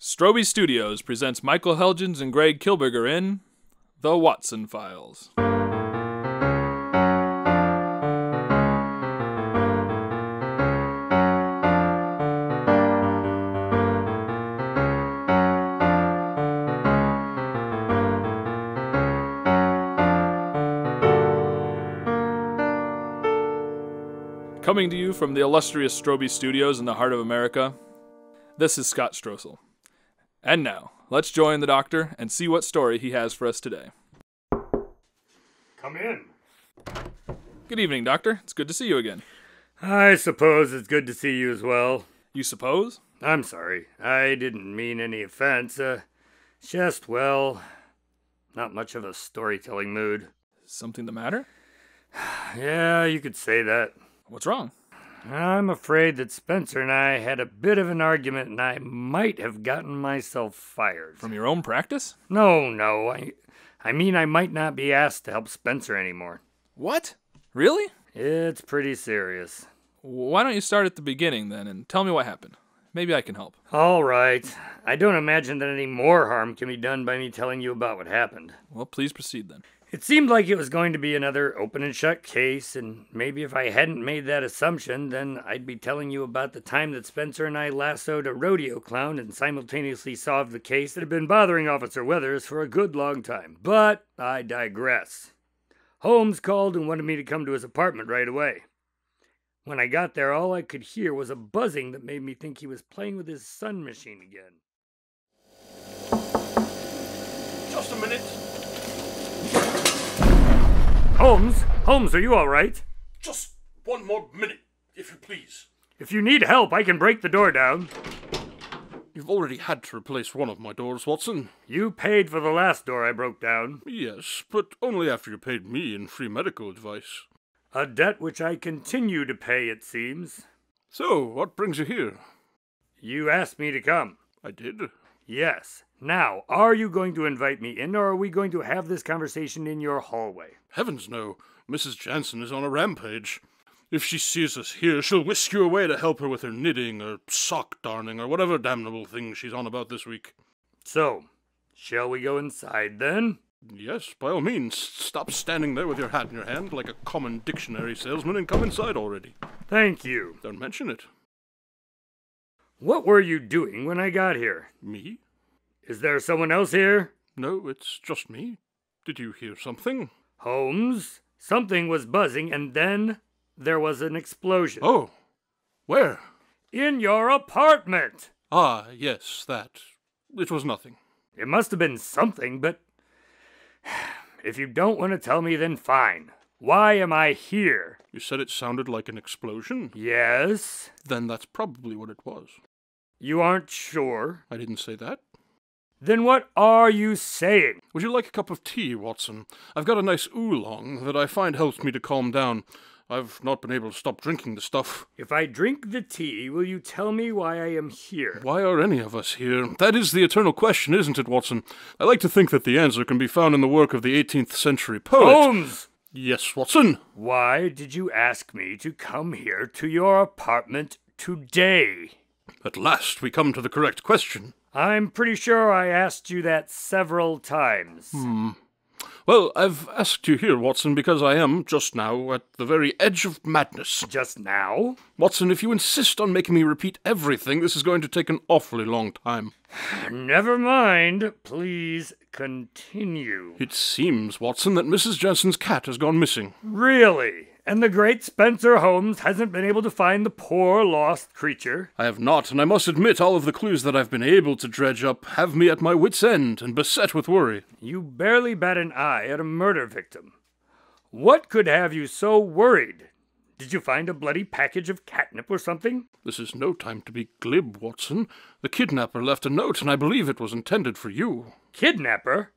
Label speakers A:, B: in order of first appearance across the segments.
A: Strobe Studios presents Michael Helgens and Greg Kilberger in The Watson Files. Coming to you from the illustrious Strobe Studios in the heart of America, this is Scott Strosahl. And now, let's join the doctor and see what story he has for us today.
B: Come in.
A: Good evening, Doctor. It's good to see you again.
B: I suppose it's good to see you as well.
A: You suppose?
B: I'm sorry. I didn't mean any offense. Just, well, not much of a storytelling mood.
A: Something the matter?
B: Yeah, you could say that.
A: What's wrong?
B: I'm afraid that Spencer and I had a bit of an argument and I might have gotten myself fired.
A: From your own practice?
B: No. I mean I might not be asked to help Spencer anymore.
A: What? Really?
B: It's pretty serious.
A: Why don't you start at the beginning then and tell me what happened? Maybe I can help.
B: All right. I don't imagine that any more harm can be done by me telling you about what happened.
A: Well, please proceed then.
B: It seemed like it was going to be another open and shut case, and maybe if I hadn't made that assumption, then I'd be telling you about the time that Spencer and I lassoed a rodeo clown and simultaneously solved the case that had been bothering Officer Weathers for a good long time. But I digress. Holmes called and wanted me to come to his apartment right away. When I got there, all I could hear was a buzzing that made me think he was playing with his sun machine again.
C: Just a minute.
B: Holmes, are you all right?
C: Just one more minute, if you please.
B: If you need help, I can break the door down.
C: You've already had to replace one of my doors, Watson.
B: You paid for the last door I broke down.
C: Yes, but only after you paid me in free medical advice.
B: A debt which I continue to pay, it seems.
C: So, what brings you here?
B: You asked me to come.
C: I did.
B: Yes. Now, are you going to invite me in, or are we going to have this conversation in your hallway?
C: Heavens no. Mrs. Jansen is on a rampage. If she sees us here, she'll whisk you away to help her with her knitting or sock darning or whatever damnable thing she's on about this week.
B: So, shall we go inside then?
C: Yes, by all means. Stop standing there with your hat in your hand like a common dictionary salesman and come inside already.
B: Thank you.
C: Don't mention it.
B: What were you doing when I got here?
C: Me?
B: Is there someone else here?
C: No, it's just me. Did you hear something?
B: Holmes, something was buzzing and then there was an explosion.
C: Oh, where?
B: In your apartment!
C: Ah, yes, that. It was nothing.
B: It must have been something, but if you don't want to tell me, then fine. Why am I here?
C: You said it sounded like an explosion?
B: Yes.
C: Then that's probably what it was.
B: You aren't sure?
C: I didn't say that.
B: Then what are you saying?
C: Would you like a cup of tea, Watson? I've got a nice oolong that I find helps me to calm down. I've not been able to stop drinking the stuff.
B: If I drink the tea, will you tell me why I am here?
C: Why are any of us here? That is the eternal question, isn't it, Watson? I like to think that the answer can be found in the work of the 18th century poet.
B: Holmes!
C: Yes, Watson?
B: Why did you ask me to come here to your apartment today?
C: At last we come to the correct question.
B: I'm pretty sure I asked you that several times.
C: Well, I've asked you here, Watson, because I am, just now, at the very edge of madness.
B: Just now?
C: Watson, if you insist on making me repeat everything, this is going to take an awfully long time.
B: Never mind. Please continue.
C: It seems, Watson, that Mrs. Jansen's cat has gone missing.
B: Really? And the great Spencer Holmes hasn't been able to find the poor lost creature?
C: I have not, and I must admit all of the clues that I've been able to dredge up have me at my wit's end and beset with worry.
B: You barely bat an eye at a murder victim. What could have you so worried? Did you find a bloody package of catnip or something?
C: This is no time to be glib, Watson. The kidnapper left a note, and I believe it was intended for you.
B: Kidnapper?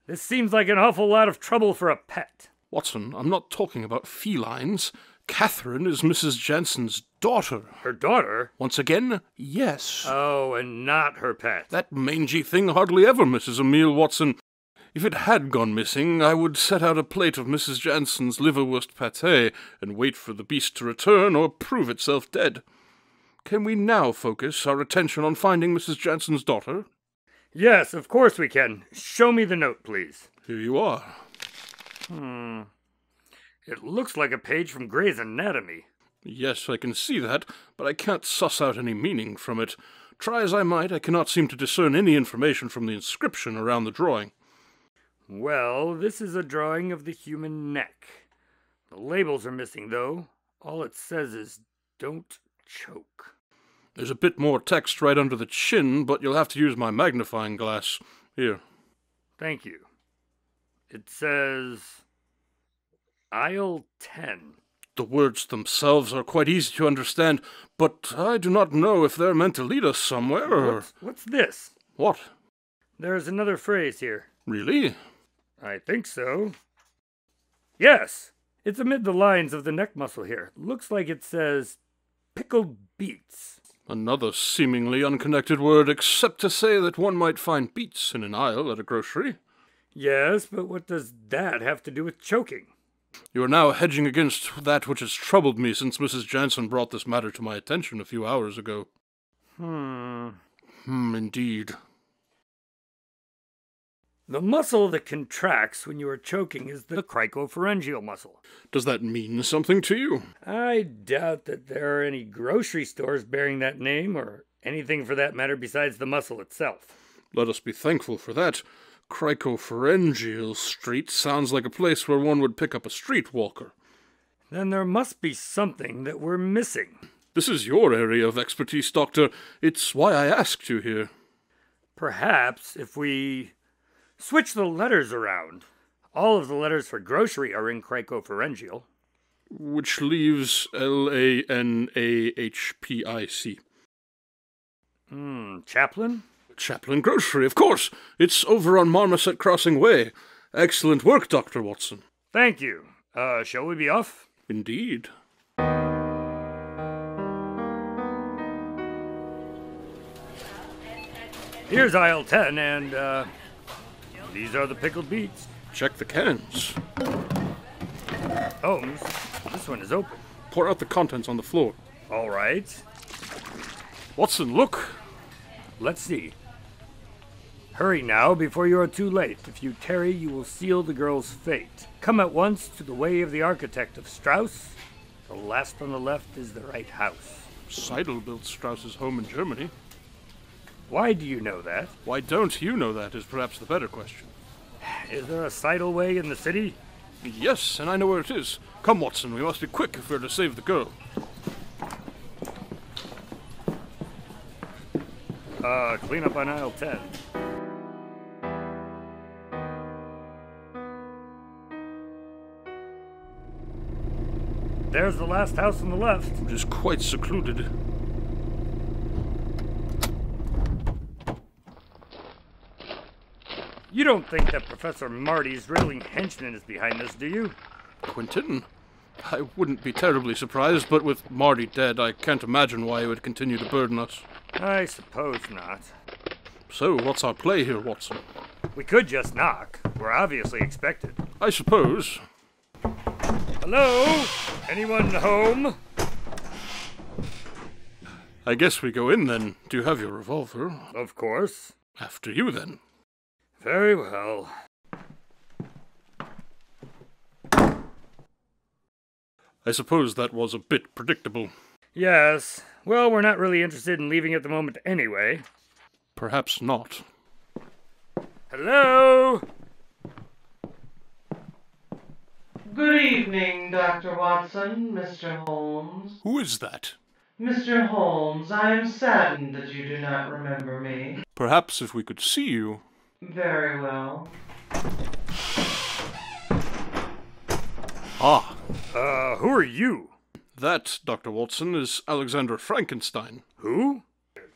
B: This seems like an awful lot of trouble for a pet.
C: Watson, I'm not talking about felines. Catherine is Mrs. Jansen's daughter.
B: Her daughter?
C: Once again, yes.
B: Oh, and not her pet.
C: That mangy thing hardly ever misses a meal, Watson. If it had gone missing, I would set out a plate of Mrs. Jansen's liverwurst pâté and wait for the beast to return or prove itself dead. Can we now focus our attention on finding Mrs. Jansen's daughter?
B: Yes, of course we can. Show me the note, please.
C: Here you are.
B: It looks like a page from Gray's Anatomy.
C: Yes, I can see that, but I can't suss out any meaning from it. Try as I might, I cannot seem to discern any information from the inscription around the drawing.
B: Well, this is a drawing of the human neck. The labels are missing, though. All it says is, "Don't choke."
C: There's a bit more text right under the chin, but you'll have to use my magnifying glass. Here.
B: Thank you. It says, Aisle 10.
C: The words themselves are quite easy to understand, but I do not know if they're meant to lead us somewhere, or...
B: What's this?
C: What?
B: There's another phrase here.
C: Really?
B: I think so. Yes! It's amid the lines of the neck muscle here. Looks like it says, pickled beets.
C: Another seemingly unconnected word, except to say that one might find beets in an aisle at a grocery.
B: Yes, but what does that have to do with choking?
C: You are now hedging against that which has troubled me since Mrs. Jansen brought this matter to my attention a few hours ago. Indeed.
B: The muscle that contracts when you are choking is the cricopharyngeal muscle.
C: Does that mean something to you?
B: I doubt that there are any grocery stores bearing that name, or anything for that matter besides the muscle itself.
C: Let us be thankful for that. Cricopharyngeal Street sounds like a place where one would pick up a streetwalker.
B: Then there must be something that we're missing.
C: This is your area of expertise, Doctor. It's why I asked you here.
B: Perhaps if we switch the letters around. All of the letters for grocery are in cricopharyngeal.
C: Which leaves Lanahpic.
B: Chaplain?
C: Chaplain Grocery, of course. It's over on Marmoset Crossing Way. Excellent work, Dr. Watson.
B: Thank you. Shall we be off?
C: Indeed.
B: Here's aisle 10, and, these are the pickled beets.
C: Check the cans.
B: Holmes, this one is open.
C: Pour out the contents on the floor.
B: All right.
C: Watson, look.
B: Let's see. Hurry now, before you are too late. If you tarry, you will seal the girl's fate. Come at once to the way of the architect of Strauss. The last on the left is the right house.
C: Seidel built Strauss's home in Germany.
B: Why do you know that?
C: Why don't you know that is perhaps the better question.
B: Is there a Seidel way in the city?
C: Yes, and I know where it is. Come, Watson, we must be quick if we're to save the girl.
B: Clean up on aisle 10. There's the last house on the left.
C: It is quite secluded.
B: You don't think that Professor Marty's riddling henchman is behind this, do you?
C: Quentin? I wouldn't be terribly surprised, but with Marty dead, I can't imagine why he would continue to burden us.
B: I suppose not.
C: So, what's our play here, Watson?
B: We could just knock. We're obviously expected.
C: I suppose.
B: Hello? Anyone home?
C: I guess we go in then. Do you have your revolver?
B: Of course.
C: After you then.
B: Very well.
C: I suppose that was a bit predictable.
B: Yes. Well, we're not really interested in leaving at the moment anyway.
C: Perhaps not.
B: Hello?
D: Good evening, Dr. Watson, Mr. Holmes.
C: Who is that?
D: Mr. Holmes, I am saddened that you do not remember me.
C: Perhaps if we could see you.
D: Very well.
C: Ah.
B: Who are you?
C: That, Dr. Watson, is Alexander Frankenstein.
B: Who?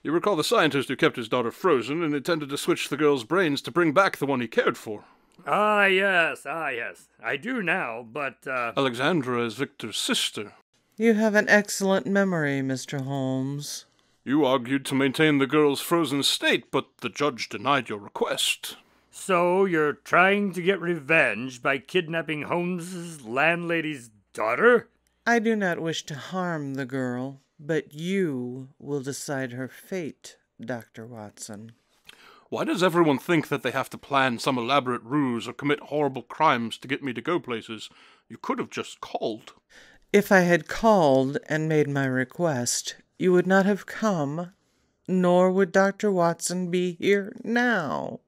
C: You recall the scientist who kept his daughter frozen and intended to switch the girl's brains to bring back the one he cared for.
B: Ah, yes. I do now, but,
C: Alexandra is Victor's sister.
E: You have an excellent memory, Mr. Holmes.
C: You argued to maintain the girl's frozen state, but the judge denied your request.
B: So you're trying to get revenge by kidnapping Holmes's landlady's daughter?
E: I do not wish to harm the girl. But you will decide her fate, Dr. Watson.
C: Why does everyone think that they have to plan some elaborate ruse or commit horrible crimes to get me to go places? You could have just called.
E: If I had called and made my request, you would not have come, nor would Dr. Watson be here now.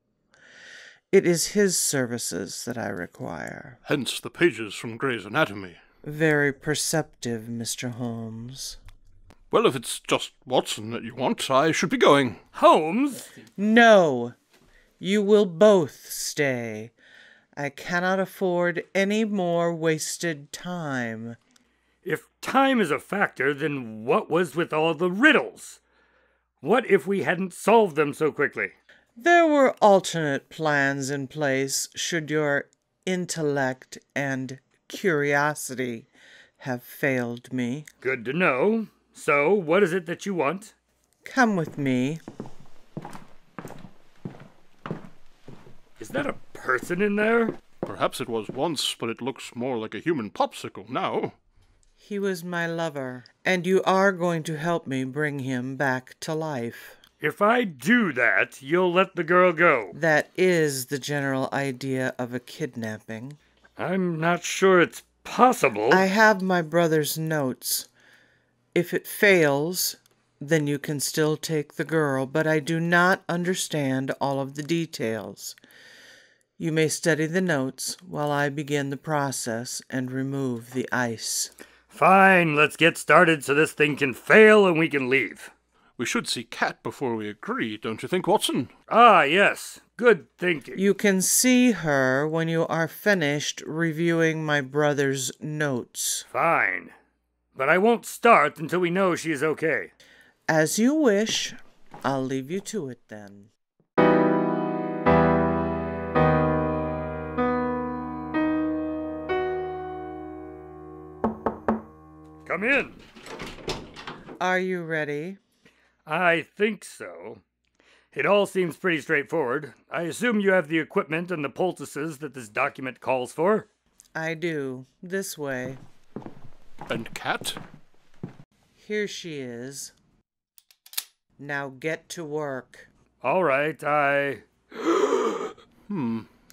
E: It is his services that I require.
C: Hence the pages from Gray's Anatomy.
E: Very perceptive, Mr. Holmes.
C: Well, if it's just Watson that you want, I should be going.
B: Holmes?
E: No, you will both stay. I cannot afford any more wasted time.
B: If time is a factor, then what was with all the riddles? What if we hadn't solved them so quickly?
E: There were alternate plans in place should your intellect and curiosity have failed me.
B: Good to know. So, what is it that you want?
E: Come with me.
B: Is that a person in there?
C: Perhaps it was once, but it looks more like a human popsicle now.
E: He was my lover, and you are going to help me bring him back to life.
B: If I do that, you'll let the girl go.
E: That is the general idea of a kidnapping.
B: I'm not sure it's possible.
E: I have my brother's notes. If it fails, then you can still take the girl, but I do not understand all of the details. You may study the notes while I begin the process and remove the ice.
B: Fine, let's get started so this thing can fail and we can leave.
C: We should see Kat before we agree, don't you think, Watson?
B: Ah, yes. Good thinking.
E: You can see her when you are finished reviewing my brother's notes.
B: Fine. But I won't start until we know she is okay.
E: As you wish. I'll leave you to it then.
B: Come in.
E: Are you ready?
B: I think so. It all seems pretty straightforward. I assume you have the equipment and the poultices that this document calls for?
E: I do. This way.
C: And Kat?
E: Here she is. Now get to work.
B: All right,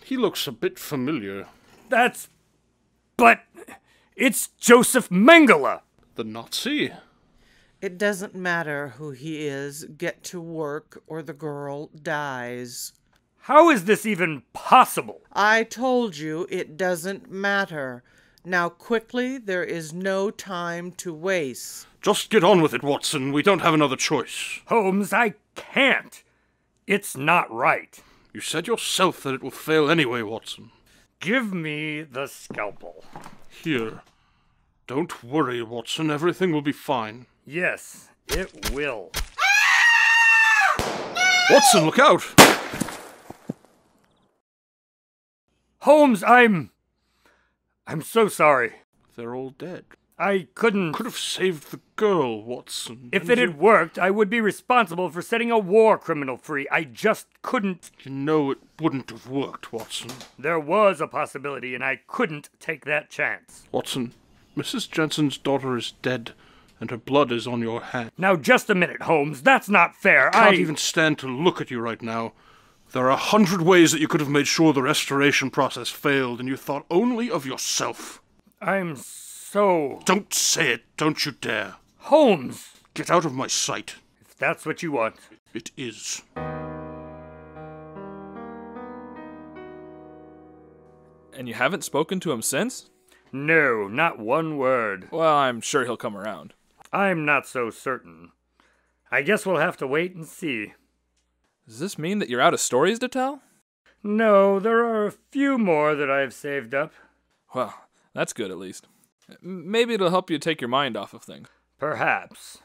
C: He looks a bit familiar.
B: But it's Joseph Mengele!
C: The Nazi?
E: It doesn't matter who he is. Get to work or the girl dies.
B: How is this even possible?
E: I told you it doesn't matter. Now quickly, there is no time to waste.
C: Just get on with it, Watson. We don't have another choice.
B: Holmes, I can't. It's not right.
C: You said yourself that it will fail anyway, Watson.
B: Give me the scalpel.
C: Here. Don't worry, Watson. Everything will be fine.
B: Yes, it will.
C: Watson, look out!
B: Holmes, I'm so sorry.
C: They're all dead.
B: I couldn't...
C: Could have saved the girl, Watson.
B: If it had worked, I would be responsible for setting a war criminal free. I just couldn't...
C: You know it wouldn't have worked, Watson.
B: There was a possibility, and I couldn't take that chance.
C: Watson, Mrs. Jensen's daughter is dead, and her blood is on your hand.
B: Now, just a minute, Holmes. That's not fair.
C: I can't even stand to look at you right now. There are 100 ways that you could have made sure the restoration process failed, and you thought only of yourself.
B: I'm so...
C: Don't say it. Don't you dare.
B: Holmes!
C: Get out of my sight.
B: If that's what you want.
C: It is.
A: And you haven't spoken to him since?
B: No, not one word.
A: Well, I'm sure he'll come around.
B: I'm not so certain. I guess we'll have to wait and see.
A: Does this mean that you're out of stories to tell?
B: No, there are a few more that I've saved up.
A: Well, that's good at least. Maybe it'll help you take your mind off of things.
B: Perhaps.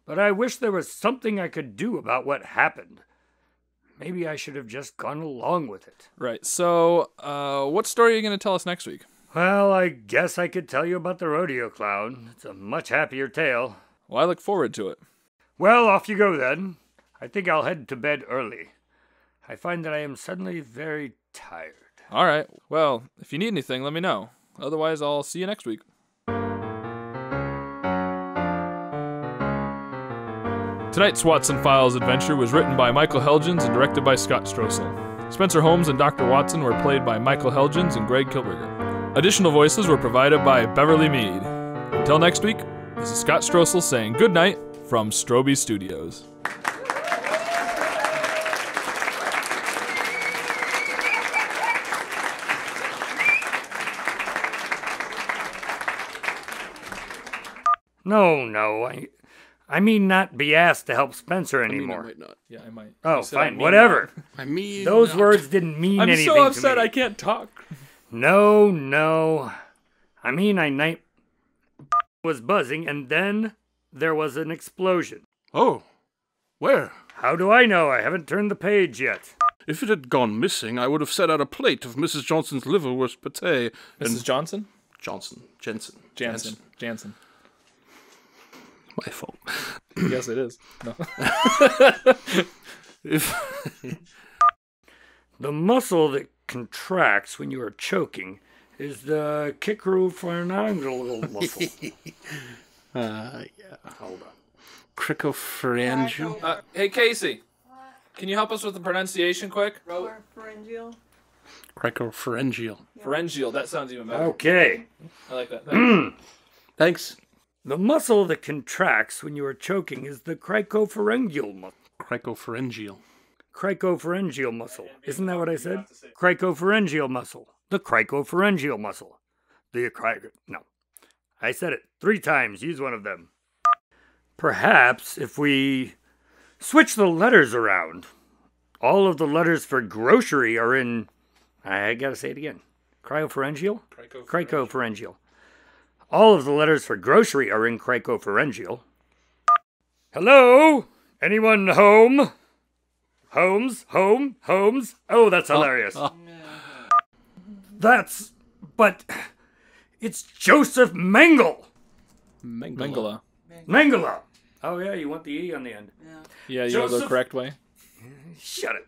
B: But I wish there was something I could do about what happened. Maybe I should have just gone along with it.
A: Right, so, what story are you going to tell us next week?
B: Well, I guess I could tell you about the rodeo clown. It's a much happier tale.
A: Well, I look forward to it.
B: Well, off you go then. I think I'll head to bed early. I find that I am suddenly very tired.
A: All right, well, if you need anything, let me know. Otherwise, I'll see you next week. Tonight's Watson Files adventure was written by Michael Helgens and directed by Scott Strosahl. Spencer Holmes and Dr. Watson were played by Michael Helgens and Greg Kilberger. Additional voices were provided by Beverly Mead. Until next week, this is Scott Strosahl saying good night from Stroby Studios.
B: No, I mean not be asked to help Spencer anymore.
C: I might not.
A: Yeah, I might.
B: Oh, fine, whatever.
C: I mean,
B: Those
C: not.
B: words didn't mean
A: I'm
B: anything
A: so upset
B: to me.
A: I can't talk.
B: No. I mean, I was buzzing, and then there was an explosion.
C: Oh, where?
B: How do I know? I haven't turned the page yet.
C: If it had gone missing, I would have set out a plate of Mrs. Johnson's liverwurst pâté.
A: Mrs. Johnson?
C: Jensen.
A: Jansen.
C: My fault.
A: Yes, it is. No.
B: The muscle that contracts when you are choking is the cricopharyngeal muscle.
C: Yeah.
B: Hold on.
C: Cricopharyngeal?
A: Hey, Casey. Can you help us with the pronunciation quick?
E: Pharyngeal.
C: Cricopharyngeal.
A: Pharyngeal. That sounds even better.
B: Okay.
A: I like that.
C: Thanks.
B: The muscle that contracts when you are choking is the cricopharyngeal muscle.
C: Cricopharyngeal.
B: Cricopharyngeal muscle. Isn't that what I said? Cricopharyngeal muscle. The cricopharyngeal muscle. No. I said it 3 times. Use one of them. Perhaps if we switch the letters around, all of the letters for grocery are in... I gotta say it again. Cryopharyngeal? Cricopharyngeal. All of the letters for grocery are in cricopharyngeal. Hello? Anyone home? Holmes? Oh, that's hilarious. But it's Joseph Mengele. Mengele. Oh yeah, you want the E on the end.
A: Yeah, you know the
B: Joseph-
A: correct way?
B: Shut it.